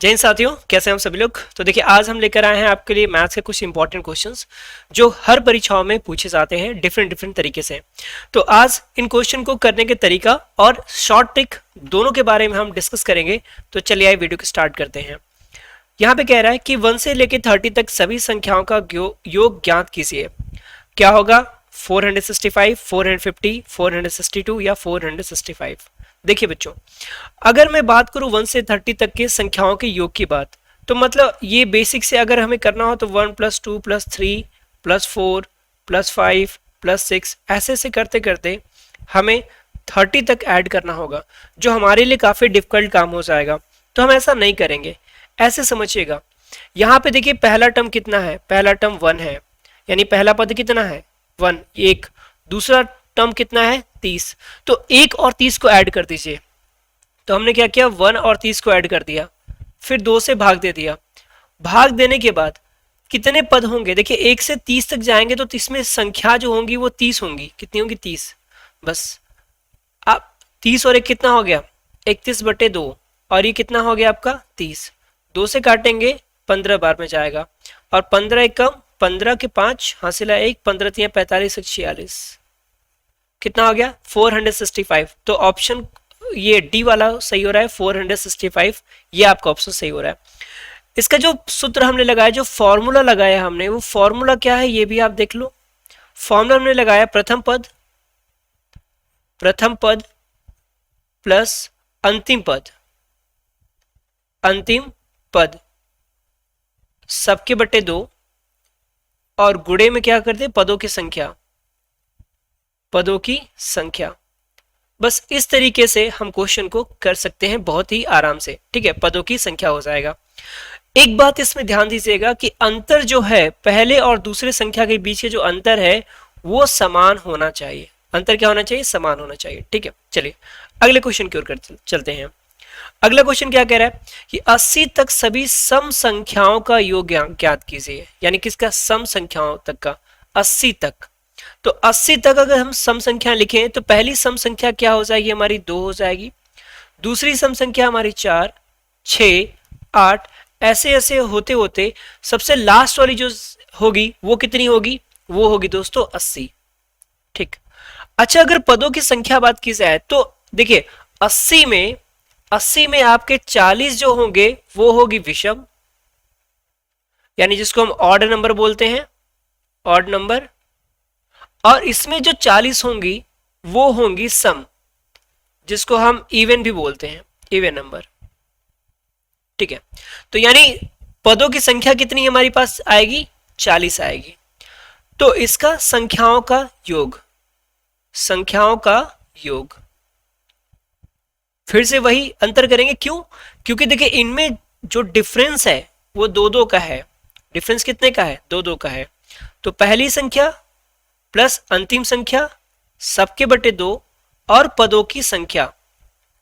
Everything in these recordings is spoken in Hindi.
जय हिंद साथियों, कैसे हैं हम सभी लोग। तो देखिए, आज हम लेकर आए हैं आपके लिए मैथ्स के कुछ इंपॉर्टेंट क्वेश्चंस जो हर परीक्षाओं में पूछे जाते हैं डिफरेंट डिफरेंट तरीके से। तो आज इन क्वेश्चन को करने के तरीका और शॉर्ट ट्रिक दोनों के बारे में हम डिस्कस करेंगे। तो चलिए आइए वीडियो को स्टार्ट करते हैं। यहाँ पे कह रहा है कि 1 से लेकर 30 तक सभी संख्याओं का योग ज्ञात कीजिए। क्या होगा? 465, 450, 462 या 465। देखिए बच्चों, अगर मैं बात करूं 1 से 30 तक के संख्याओं के योग की बात, तो मतलब ये बेसिक से अगर हमें करना हो तो 1 + 2 + 3 + 4 + 5 + 6 ऐसे से करते करते हमें 30 तक ऐड करना होगा, जो हमारे लिए काफ़ी डिफिकल्ट काम हो जाएगा। तो हम ऐसा नहीं करेंगे, ऐसे समझिएगा। यहाँ पे देखिए पहला टर्म कितना है? पहला टर्म 1 है, यानी पहला पद कितना है? 1, 1। दूसरा टर्म कितना है? 30। तो 1 और 30 को ऐड कर दीजिए। तो हमने क्या किया? 1 और 30 को ऐड कर दिया, फिर 2 से भाग दे दिया। भाग देने के बाद कितने पद होंगे? देखिए 1 से 30 तक जाएंगे तो इसमें संख्या जो होंगी वो 30 होंगी। कितनी होंगी? 30। बस अब 30 और 1 कितना हो गया? 31/2। और ये कितना हो गया आपका? 30। 2 से काटेंगे 15 बार में जाएगा, और 15 1 कम 15 के 5 हासिला 1, 15 3 45 46। कितना हो गया? 465। तो ऑप्शन ये डी वाला सही हो रहा है, 465। ये आपका ऑप्शन सही हो रहा है। इसका जो सूत्र हमने लगाया, जो फॉर्मूला लगाया हमने, वो फॉर्मूला क्या है ये भी आप देख लो। फॉर्मूला हमने लगाया प्रथम पद प्लस अंतिम पद सबके बटे 2, और गुणे में क्या करते? पदों की संख्या। बस इस तरीके से हम क्वेश्चन को कर सकते हैं बहुत ही आराम से। ठीक है, पदों की संख्या हो जाएगा। एक बात इसमें ध्यान दीजिएगा कि अंतर जो है पहले और दूसरे संख्या के बीच के जो अंतर है वो समान होना चाहिए। अंतर क्या होना चाहिए? समान होना चाहिए। ठीक है, चलिए अगले क्वेश्चन की ओर चलते हैं। अगला क्वेश्चन क्या कह रहा है कि 80 तक सभी सम संख्याओं का योग ज्ञात कीजिए। यानी किसका? सम संख्याओं तक का। 80 तक, तो 80 तक अगर हम सम संख्या लिखें तो पहली सम संख्या क्या हो जाएगी? हमारी 2 हो जाएगी। दूसरी सम संख्या हमारी 4, 6, 8, ऐसे ऐसे होते होते सबसे लास्ट वाली जो होगी वो कितनी होगी? वो होगी दोस्तों 80। ठीक। अच्छा, अगर पदों की संख्या बात की जाए तो देखिए 80 में आपके 40 जो होंगे वो होगी विषम, यानी जिसको हम ऑड नंबर बोलते हैं, ऑड नंबर। और इसमें जो 40 होंगी वो होंगी सम, जिसको हम इवन भी बोलते हैं, इवन नंबर। ठीक है, तो यानी पदों की संख्या कितनी हमारे पास आएगी? 40 आएगी। तो इसका संख्याओं का योग फिर से वही अंतर करेंगे। क्यों? क्योंकि देखिए इनमें जो डिफरेंस है वो 2-2 का है। डिफरेंस कितने का है? 2-2 का है। तो पहली संख्या प्लस अंतिम संख्या सबके बटे 2 और पदों की संख्या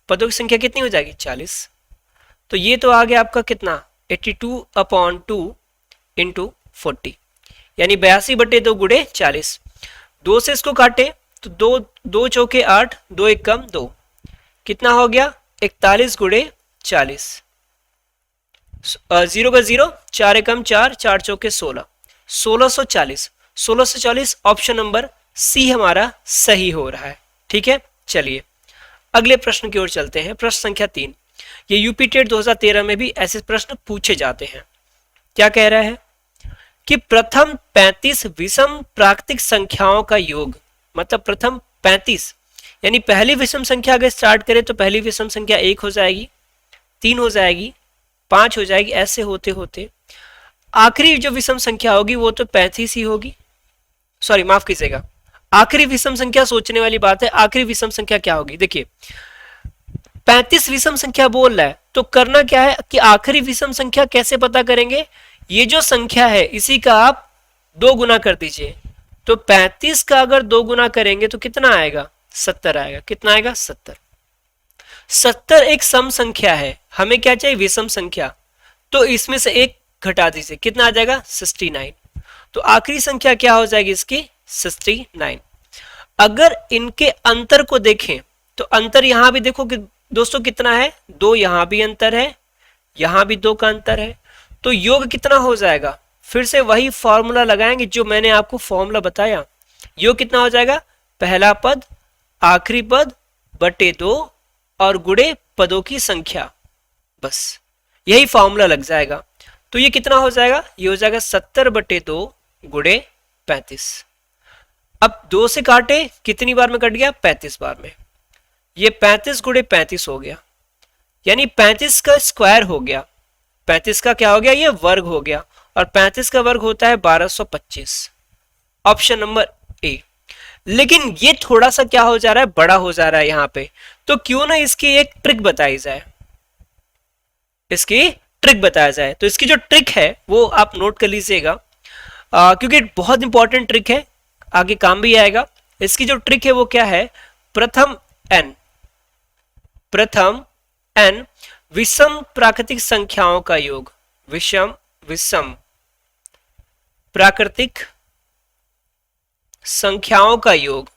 कितनी हो जाएगी? 40। तो ये तो आ गया आपका कितना? 82/2 इंटू 40, यानी 82/2 गुणे 40। 2 से इसको काटे तो 2 चौके 8, 2 1 कम 2, कितना हो गया? 41 गुणे 40। 0 का 0, 4 एकम 4, 4 चौके 16, 1640 ऑप्शन नंबर सी हमारा सही हो रहा है। ठीक है, चलिए अगले प्रश्न की ओर चलते हैं। प्रश्न संख्या 3। ये यूपी टेट 2013 में भी ऐसे प्रश्न पूछे जाते हैं। क्या कह रहा है कि प्रथम 35 विषम प्राकृतिक संख्याओं का योग, मतलब प्रथम 35 यानी पहली विषम संख्या अगर स्टार्ट करें तो पहली विषम संख्या 1 हो जाएगी, 3 हो जाएगी, 5 हो जाएगी, ऐसे होते होते आखिरी जो विषम संख्या होगी वो तो 35 ही होगी। सॉरी, माफ कीजिएगा, आखिरी विषम संख्या सोचने वाली बात है। आखिरी विषम संख्या क्या होगी? देखिए 35 विषम संख्या बोल रहा है, तो करना क्या है कि आखिरी विषम संख्या कैसे पता करेंगे? ये जो संख्या है इसी का आप 2 गुना कर दीजिए। तो 35 का अगर 2 गुना करेंगे तो कितना आएगा? 70 आएगा। कितना आएगा? 70। 70 एक सम संख्या है, हमें क्या चाहिए? विषम संख्या। तो इसमें से 1 घटा दीजिए, कितना आ जाएगा? 69। तो आखिरी संख्या क्या हो जाएगी इसकी? 69। अगर इनके अंतर को देखें तो अंतर यहां भी देखो कि दोस्तों कितना है? 2 यहां भी अंतर है, यहां भी 2 का अंतर है, तो योग कितना हो जाएगा, फिर से वही फॉर्मूला लगाएंगे जो मैंने आपको फॉर्मूला बताया। योग कितना हो जाएगा, पहला पद आखिरी पद बटे 2 और गुणे पदों की संख्या, बस यही फॉर्मूला लग जाएगा। तो ये कितना हो जाएगा, ये हो जाएगा 70 बटे 2 गुणे 35। अब 2 से काटे कितनी बार में कट गया, 35 बार में। ये 35 गुणे 35 हो गया, यानी 35 का स्क्वायर हो गया। 35 का क्या हो गया, ये वर्ग हो गया, और 35 का वर्ग होता है 1225। Option number A. लेकिन ये थोड़ा सा क्या हो जा रहा है, बड़ा हो जा रहा है यहाँ पे, तो क्यों ना इसकी एक ट्रिक बताई जाए, इसकी ट्रिक बताया जाए। तो इसकी जो ट्रिक है वो आप नोट कर लीजिएगा, क्योंकि बहुत इंपॉर्टेंट ट्रिक है, आगे काम भी आएगा। इसकी जो ट्रिक है वो क्या है, प्रथम n विषम प्राकृतिक संख्याओं का योग, विषम प्राकृतिक संख्याओं का योग,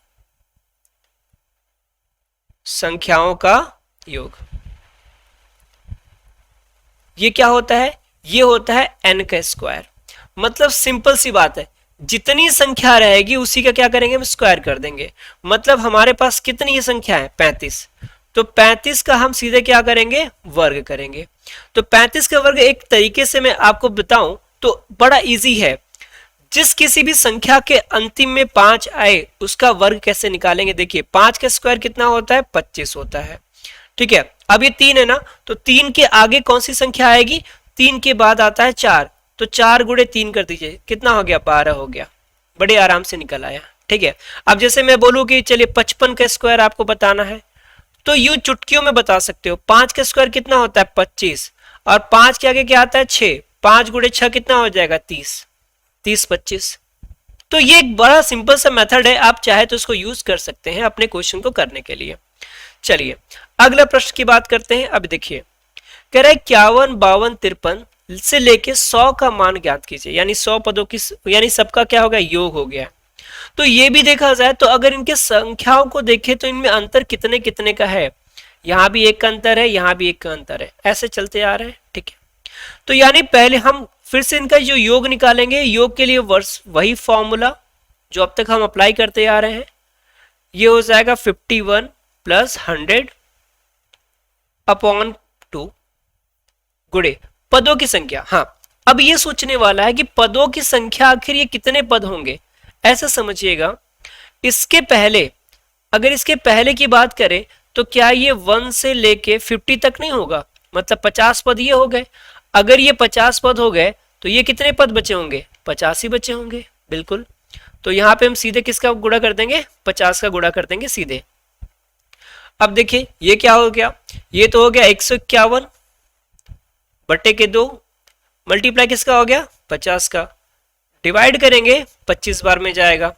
ये क्या होता है, ये होता है n का स्क्वायर। मतलब सिंपल सी बात है, जितनी संख्या रहेगी उसी का क्या करेंगे, हम स्क्वायर कर देंगे। मतलब हमारे पास कितनी संख्या है, 35, तो 35 का हम सीधे क्या करेंगे, वर्ग करेंगे। तो 35 का वर्ग एक तरीके से मैं आपको बताऊं तो बड़ा इजी है, जिस किसी भी संख्या के अंतिम में 5 आए उसका वर्ग कैसे निकालेंगे। देखिए 5 का स्क्वायर कितना होता है, 25 होता है, ठीक है। अब ये 3 है ना, तो 3 के आगे कौन सी संख्या आएगी, 3 के बाद आता है 4, तो 4 गुणे 3 कर दीजिए, कितना हो गया, 12 हो गया, बड़े आराम से निकल आया, ठीक है। अब जैसे मैं बोलूं कि चलिए 55 का स्क्वायर आपको बताना है, तो यूं चुटकियों में बता सकते हो। 5 का स्क्वायर कितना होता है, 25, और 5 के आगे क्या आता है, 6, 5 गुणे 6 कितना हो जाएगा, 30, 30 25। तो ये एक बड़ा सिंपल सा मेथड है, आप चाहे तो इसको यूज कर सकते हैं अपने क्वेश्चन को करने के लिए। चलिए अगला प्रश्न की बात करते हैं। अब देखिए कह रहा है 51, 52, 53 से लेके 100 का मान ज्ञात कीजिए, यानी 100 पदों की, यानी सबका क्या हो गया, योग हो गया। तो ये भी देखा जाए तो अगर इनके संख्याओं को देखें तो इनमें अंतर कितने कितने का है, यहां भी एक का अंतर है, यहां भी एक का अंतर है, ऐसे चलते आ रहे हैं, ठीक है। तो यानी पहले हम फिर से इनका जो योग निकालेंगे, योग के लिए वर्ष वही फॉर्मूला जो अब तक हम अप्लाई करते आ रहे हैं, ये हो जाएगा 51 प्लस 100 अपॉन 2 गुणे पदों की संख्या। हाँ, अब ये सोचने वाला है कि पदों की संख्या आखिर ये कितने पद होंगे, ऐसा समझिएगा। इसके पहले, अगर इसके पहले की बात करें तो क्या ये 1 से लेके 50 तक नहीं होगा, मतलब 50 पद ये हो गए। अगर ये 50 पद हो गए तो ये कितने पद बचे होंगे, 50 ही बचे होंगे, बिल्कुल। तो यहां पे हम सीधे किसका गुणा कर देंगे, 50 का गुणा कर देंगे सीधे। अब देखिए ये क्या हो गया, ये तो हो गया 151 बटे के 2, मल्टीप्लाई किसका हो गया, 50 का, डिवाइड करेंगे 25 बार में जाएगा।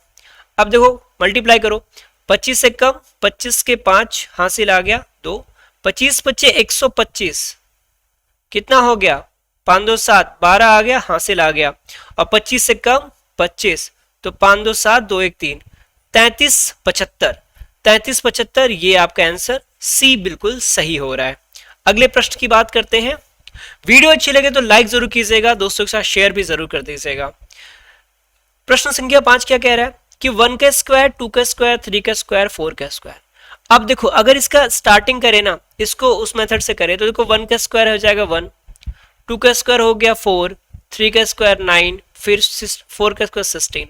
अब देखो मल्टीप्लाई करो, 25 से कम, 25 के 5 हासिल आ गया 2, 25 बचे 125, कितना हो गया, 5 2 7, 12 आ गया, हासिल आ गया, और 25 से कम 25, तो 5 2 7, 2 1 3, 33 75, 33 75, ये आपका आंसर सी बिल्कुल सही हो रहा है। अगले प्रश्न की बात करते हैं। वीडियो अच्छी लगे तो लाइक जरूर कीजिएगा, दोस्तों के साथ शेयर भी जरूर कर दीजिएगा। प्रश्न संख्या 5 क्या कह रहा है कि 1 का स्क्वायर, 2 का स्क्वायर, 3 का स्क्वायर, 4 का स्क्वायर। अब देखो अगर इसका स्टार्टिंग करें ना, इसको उस मेथड से करें तो देखो 1 का स्क्वायर हो जाएगा 1, 2 का स्क्वायर हो गया 4, 3 का स्क्वायर 9, फिर 4 का स्क्वायर 16।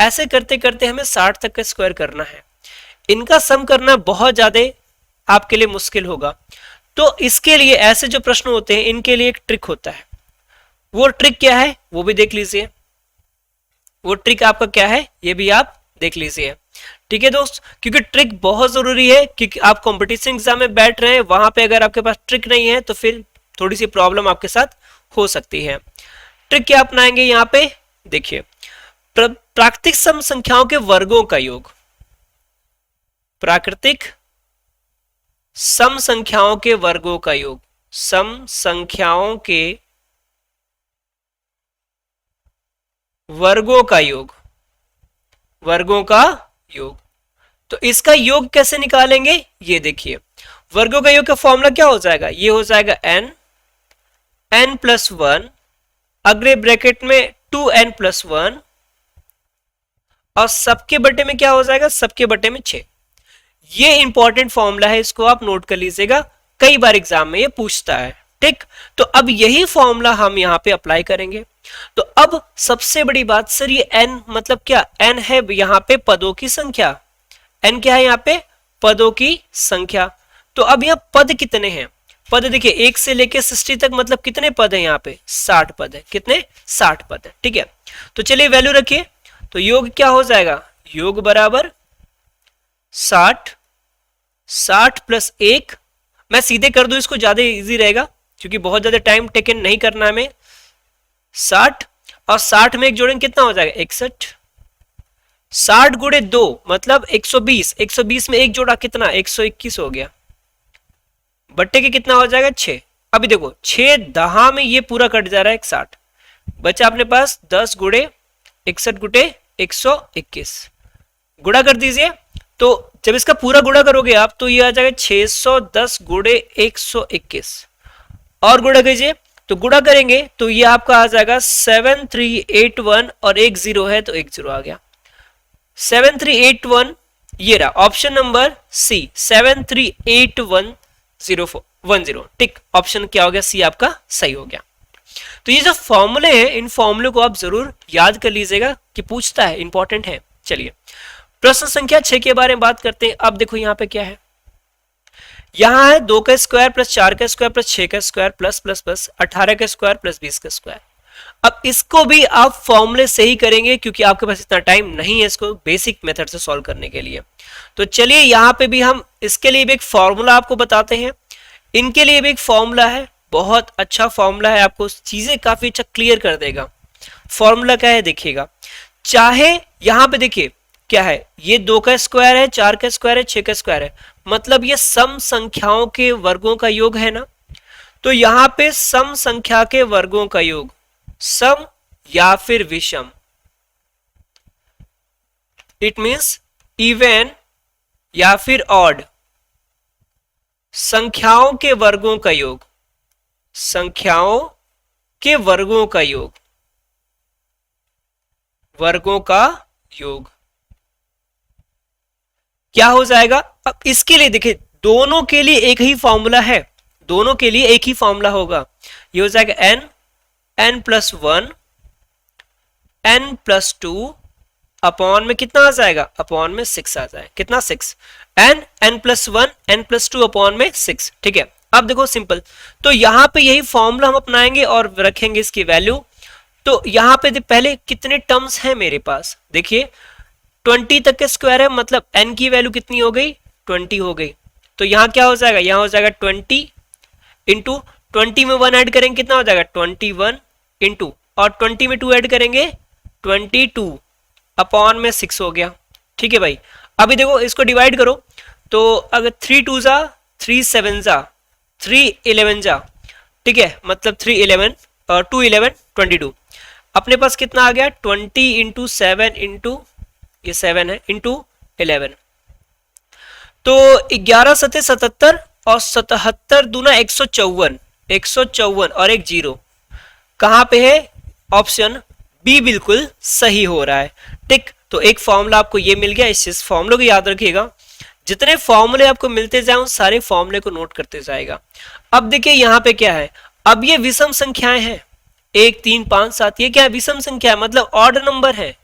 ऐसे करते करते हमें 60 तक का स्क्वायर करना है। इनका सम करना बहुत ज्यादा आपके लिए मुश्किल होगा, तो इसके लिए ऐसे जो प्रश्न होते हैं इनके लिए एक ट्रिक होता है। वो ट्रिक क्या है वो भी देख लीजिए, वो ट्रिक आपका क्या है ये भी आप देख लीजिए, ठीक है दोस्त। क्योंकि ट्रिक बहुत जरूरी है, क्योंकि आप कंपटीशन एग्जाम में बैठ रहे हैं, वहां पे अगर आपके पास ट्रिक नहीं है तो फिर थोड़ी सी प्रॉब्लम आपके साथ हो सकती है। ट्रिक क्या अपनाएंगे यहाँ पे, देखिए प्राकृतिक सम संख्याओं के वर्गों का योग, प्राकृतिक सम संख्याओं के वर्गों का योग, सम संख्याओं के वर्गों का योग, वर्गों का योग। तो इसका योग कैसे निकालेंगे, ये देखिए वर्गों का योग का फॉर्मूला क्या हो जाएगा, ये हो जाएगा n n+1, अगले ब्रैकेट में 2n+1, और सबके बटे में क्या हो जाएगा, सबके बटे में 6। ये इंपॉर्टेंट फॉर्मूला है, इसको आप नोट कर लीजिएगा, कई बार एग्जाम में ये पूछता है। ठीक, तो अब यही फॉर्मूला हम यहाँ पे अप्लाई करेंगे। तो अब सबसे बड़ी बात सर, ये n मतलब क्या, n है यहाँ पे पदों की संख्या, n क्या है यहाँ पे, पदों की संख्या। तो अब यहाँ पद कितने हैं, पद देखिए 1 से लेके 60 तक, मतलब कितने पद हैं यहाँ पे, 60 पद है। कितने, 60 पद है। ठीक है, तो चलिए वैल्यू रखिए, तो योग क्या हो जाएगा, योग बराबर 60, 60 + 1, मैं सीधे कर दूं इसको, ज्यादा इजी रहेगा क्योंकि बहुत ज्यादा टाइम टेकन नहीं करना हमें। 60 और 60 में एक जोड़ेंगे कितना हो जाएगा, 61। 60 गुणे 2 मतलब 120, 120 में एक जोड़ा कितना, 121 हो गया, बट्टे के कितना हो जाएगा, 6। अभी देखो 6 दहा में ये पूरा कट जा रहा है, 60 बचा अपने पास, 10 गुणे 61 गुटे 121, गुणा कर दीजिए। तो जब इसका पूरा गुणा करोगे आप तो ये आ जाएगा 610 गुणे 121, और गुणा कीजिए, तो गुणा करेंगे तो ये आपका आ जाएगा 7381, और एक 0 है तो एक 0 आ गया, 7381, ये रहा ऑप्शन नंबर सी, 738110। ठीक, ऑप्शन क्या हो गया, सी आपका सही हो गया। तो ये जो फॉर्मूले हैं, इन फॉर्मूले को आप जरूर याद कर लीजिएगा कि पूछता है, इंपॉर्टेंट है। चलिए प्रश्न संख्या 6 के बारे में बात करते हैं। अब देखो यहाँ पे क्या है, यहाँ है 2 का स्क्वायर प्लस 4 का स्क्वायर प्लस 6 का स्क्वायर प्लस प्लस प्लस 18 का स्क्वायर प्लस 20 का स्क्वायर। अब इसको भी आप फॉर्मूले से ही करेंगे क्योंकि आपके पास इतना टाइम नहीं है इसको बेसिक मेथड से सॉल्व करने के लिए। तो चलिए यहाँ पे भी हम इसके लिए भी एक फॉर्मूला आपको बताते हैं, इनके लिए भी एक फॉर्मूला है, बहुत अच्छा फॉर्मूला है, आपको चीजें काफी अच्छा क्लियर कर देगा। फॉर्मूला क्या है देखिएगा, चाहे यहां पे देखिए क्या है, ये 2 का स्क्वायर है, 4 का स्क्वायर है, 6 का स्क्वायर है, मतलब ये सम संख्याओं के वर्गों का योग है ना। तो यहां पे सम संख्या के वर्गों का योग, सम या फिर विषम, इट मींस इवन या फिर ऑड, संख्याओं के वर्गों का योग, संख्याओं के वर्गों का योग, वर्गों का योग क्या हो जाएगा। अब इसके लिए देखिए दोनों के लिए एक ही फॉर्मूला है, दोनों के लिए एक ही फॉर्मूला होगा, ये हो जाएगा n+1 n+2 अपॉन में कितना आ जाएगा, अपॉन में 6 आ जाएगा, कितना 6, n+1 n+2 अपॉन में 6। ठीक है, अब देखो सिंपल, तो यहां पे यही फॉर्मूला हम अपनाएंगे और रखेंगे इसकी वैल्यू। तो यहां पे पहले कितने टर्म्स हैं मेरे पास, देखिए 20 तक के स्क्वायर है, मतलब n की वैल्यू कितनी हो गई, 20 हो गई। तो यहां क्या हो जाएगा, यहां हो जाएगा 20 इंटू 20 में 1 ऐड करेंगे कितना हो जाएगा 21 इंटू, और 20 में 2 ऐड करेंगे 22 अपॉन में 6 हो गया। ठीक है भाई, अभी देखो इसको डिवाइड करो, तो अगर 3 2 जा 3 7 जा 3 11 जा, ठीक है, मतलब 3 11 और 2 11 22, अपने पास कितना आ गया 20 इंटू 7 इंटू, ये 7 है, इंटू 11, तो 11 सते 77 और 77 दूना 154, 154 और एक 0 कहां पे है, ऑप्शन बी बिल्कुल सही हो रहा है। ठीक, तो एक फॉर्मूला आपको ये मिल गया, इस फॉर्मूले को याद रखिएगा, जितने फॉर्मूले आपको मिलते जाए उन सारे फॉर्मूले को नोट करते जाएगा। अब देखिए यहां पे क्या है, अब ये विषम संख्याएं हैं, 1 3 5 7, ये क्या है, विषम संख्या है, मतलब ऑड नंबर है,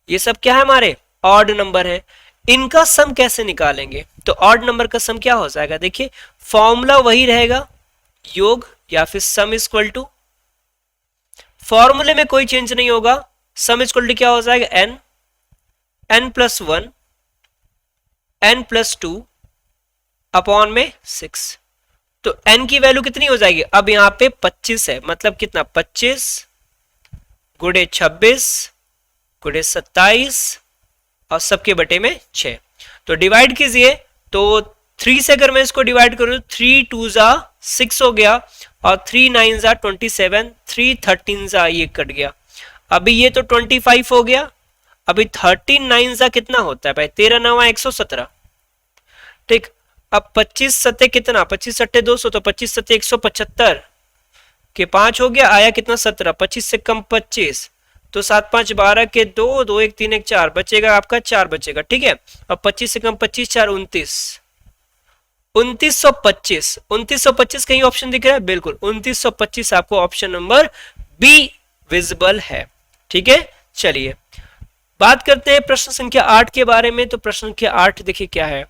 ये सब क्या है हमारे ऑड नंबर है। इनका सम कैसे निकालेंगे, तो ऑड नंबर का सम क्या हो जाएगा, देखिए फॉर्मूला वही रहेगा, योग या फिर सम इक्वल टू, फॉर्मूले में कोई चेंज नहीं होगा, सम इक्वल टू क्या हो जाएगा n+1 n+2 अपॉन में 6। तो n की वैल्यू कितनी हो जाएगी, अब यहां पे 25 है, मतलब कितना 25 गुणे 26 गुणे 27 और सबके बटे में 6। तो डिवाइड कीजिए, तो 3 से अगर मैं इसको डिवाइड करूं 3 2 जा 6 हो गया, और 3 9 जा 27, 3 13 जा ये कट गया, अभी ये तो 25 हो गया, अभी 13 9 जा कितना होता है भाई, 13 9 117। ठीक, अब 25 सत्ते कितना, 25 सत्ते 200, तो 25 सत्ते 175, के 5 हो गया, आया कितना 17, 25 से कम 25, तो 7 5 12 के 2, 2 1 3 1 4 बचेगा आपका, 4 बचेगा, ठीक है। अब 25 से कम 25, 4 29, 2925, 2925 कहीं ऑप्शन दिख रहा है? बिल्कुल 2925 आपको ऑप्शन नंबर बी विजिबल है, ठीक है। चलिए बात करते हैं प्रश्न संख्या 8 के बारे में। तो प्रश्न संख्या 8 देखिए क्या है।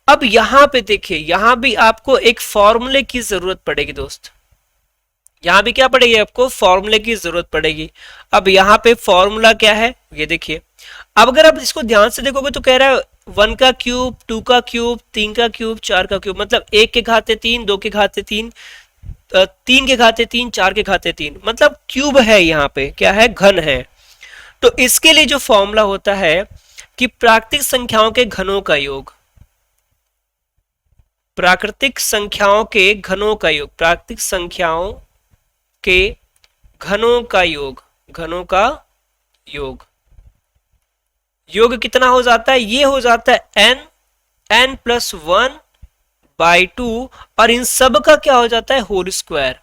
अब यहां पे देखिए, यहां भी आपको एक फॉर्मूले की जरूरत पड़ेगी दोस्त, यहां भी क्या पड़ेगी आपको, फॉर्मूले की जरूरत पड़ेगी। अब यहां पे फॉर्मूला क्या है ये देखिए। अब अगर आप इसको ध्यान से देखोगे तो कह रहा है 1 का क्यूब, 2 का क्यूब, 3 का क्यूब, 4 का क्यूब, मतलब 1 के घाते 3, 2 के घाते 3, 3 के घाते 3, 4 के घाते 3, मतलब क्यूब है, यहाँ पे क्या है, घन है। तो इसके लिए जो फॉर्मूला होता है कि प्राकृतिक संख्याओं के घनों का योग, प्राकृतिक संख्याओं के घनों का योग, प्राकृतिक संख्याओं के घनों का योग, घनों का योग, योग कितना हो जाता है, ये हो जाता है n, n प्लस 1 बाई 2, और इन सब का क्या हो जाता है, होल स्क्वायर,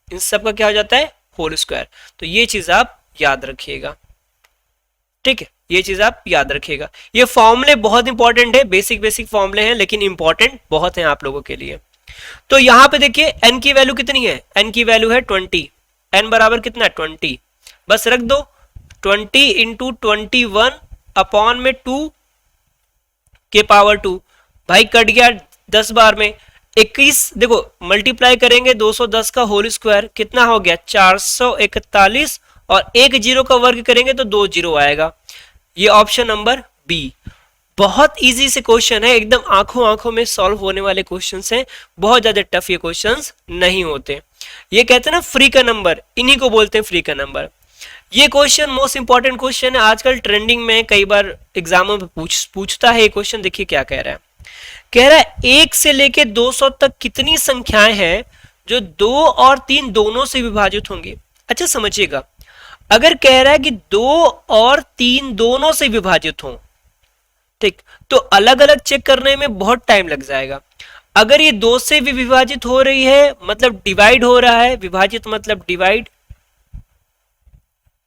इन सब का क्या हो जाता है, होल स्क्वायर। तो ये चीज आप याद रखिएगा, ठीक है, ये चीज आप याद रखिएगा। ये फॉर्मूले बहुत इंपॉर्टेंट है, बेसिक बेसिक फॉर्मूले हैं लेकिन इंपॉर्टेंट बहुत हैं आप लोगों के लिए। तो यहां पे देखिए n की वैल्यू कितनी है, n की वैल्यू है 20, n बराबर कितना है 20, बस रख दो 20 इंटू 21 अपॉन में 2 के पावर 2, भाई कट गया 10 बार में 21, देखो मल्टीप्लाई करेंगे 210 का होल स्क्वायर कितना हो गया 441, और एक जीरो का वर्ग करेंगे तो 2 जीरो आएगा। ये ऑप्शन नंबर बी। बहुत इजी से क्वेश्चन है, एकदम आंखों आंखों में सॉल्व होने वाले क्वेश्चंस हैं, बहुत ज्यादा टफ ये क्वेश्चंस नहीं होते। ये कहते हैं ना फ्री का नंबर, इन्हीं को बोलते हैं फ्री का नंबर। ये क्वेश्चन मोस्ट इंपॉर्टेंट क्वेश्चन है, आजकल ट्रेंडिंग में कई बार एग्जामों में पूछता है ये क्वेश्चन। देखिए क्या कह रहा है, कह रहा है 1 से लेके 200 तक कितनी संख्याएं हैं जो 2 और 3 दोनों से विभाजित होंगी। अच्छा समझिएगा, अगर कह रहा है कि 2 और 3 दोनों से विभाजित हों, ठीक, तो अलग अलग चेक करने में बहुत टाइम लग जाएगा। अगर ये 2 से भी विभाजित हो रही है मतलब डिवाइड हो रहा है, विभाजित मतलब डिवाइड,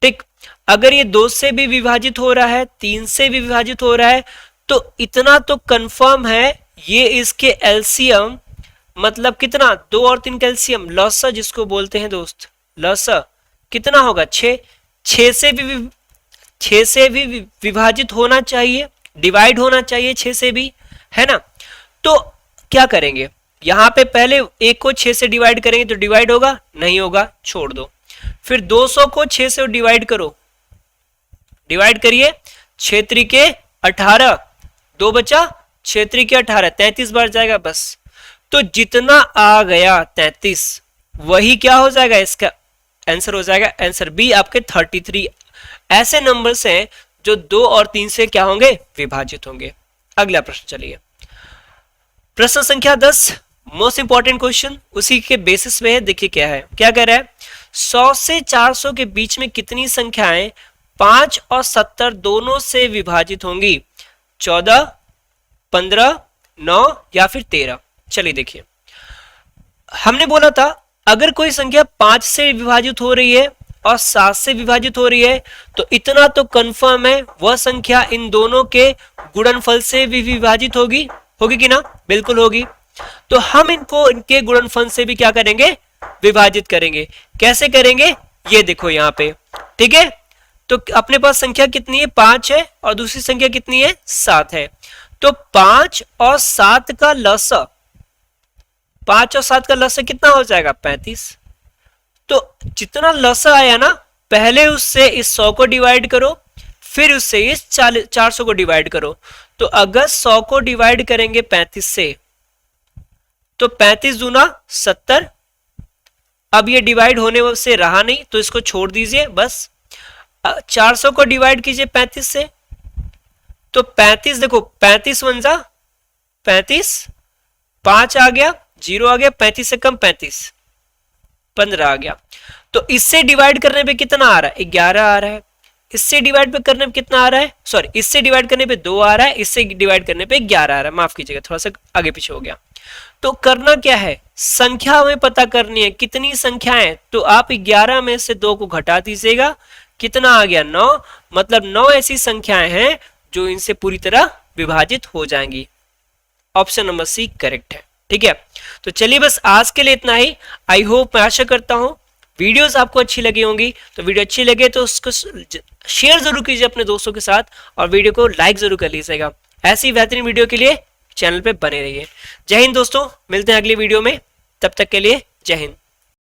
ठीक, अगर ये 2 से भी विभाजित हो रहा है, 3 से भी विभाजित हो रहा है, तो इतना तो कंफर्म है ये इसके एलसीएम मतलब कितना, 2 और 3 का एलसीएम लसा जिसको बोलते हैं दोस्त, लसा कितना होगा 6, 6 से भी विभाजित होना चाहिए, डिवाइड होना चाहिए 6 से भी, है ना। तो क्या करेंगे, यहां पे पहले 1 को 6 से डिवाइड करेंगे तो डिवाइड होगा, नहीं होगा, छोड़ दो। फिर 200 को 6 से डिवाइड करो, डिवाइड करिए, 6 त्रिके 18, 2 बचा, 6 त्रिके 18, 33 बार जाएगा बस। तो जितना आ गया 33 वही क्या हो जाएगा, इसका आंसर हो जाएगा, आंसर बी आपके 33 ऐसे नंबर्स हैं जो 2 और 3 से क्या होंगे, विभाजित होंगे। अगला प्रश्न चलिए, प्रश्न संख्या 10 मोस्ट इंपॉर्टेंट क्वेश्चन, उसी के बेसिस पे है। देखिए क्या है, क्या कह रहा है, 100 से 400 के बीच में कितनी संख्याएं 5 और 70 दोनों से विभाजित होंगी, 14, 15, 9 या फिर 13। चलिए देखिए, हमने बोला था अगर कोई संख्या 5 से विभाजित हो रही है और 7 से विभाजित हो रही है तो इतना तो कंफर्म है वह संख्या इन दोनों के गुणनफल से भी विभाजित होगी, होगी कि ना, बिल्कुल होगी। तो हम इनको इनके गुणनफल से भी क्या करेंगे, विभाजित करेंगे। कैसे करेंगे ये देखो यहाँ पे, ठीक है। तो अपने पास संख्या कितनी है, 5 है, और दूसरी संख्या कितनी है, 7 है। तो 5 और 7 का लसा, 5 और 7 का लसा कितना हो जाएगा, 35। तो जितना लसा आया ना, पहले उससे इस 100 को डिवाइड करो, फिर उससे इस 400 को डिवाइड करो। तो अगर 100 को डिवाइड करेंगे 35 से तो 35 दूना 70, अब ये डिवाइड होने से रहा नहीं तो इसको छोड़ दीजिए बस। 400 को डिवाइड कीजिए 35 से, तो 35 देखो 35 वन जा 35, 5 आ गया, 0 आ गया, 35 से कम 35, 15 आ गया। तो इससे डिवाइड करने पे कितना आ रहा है, 11 आ रहा है। इससे डिवाइड पे करने पे कितना आ रहा है, सॉरी इससे डिवाइड करने पे 2 आ रहा है, इससे डिवाइड करने पे 11 आ रहा है, माफ कीजिएगा थोड़ा सा आगे पीछे हो गया। तो करना क्या है, संख्या हमें पता करनी है, कितनी संख्याएं, तो आप 11 में से 2 को घटा दीजिएगा, कितना आ गया 9, मतलब 9 ऐसी संख्याएं हैं जो इनसे पूरी तरह विभाजित हो जाएंगी। ऑप्शन नंबर सी करेक्ट है। ठीक है, तो चलिए बस आज के लिए इतना ही। आई होप, मैं आशा करता हूं वीडियोस आपको अच्छी लगी होंगी। तो वीडियो अच्छी लगे तो उसको शेयर जरूर कीजिए अपने दोस्तों के साथ और वीडियो को लाइक जरूर कर लीजिएगा। ऐसी बेहतरीन वीडियो के लिए चैनल पे बने रहिए। जय हिंद दोस्तों, मिलते हैं अगली वीडियो में, तब तक के लिए जय हिंद।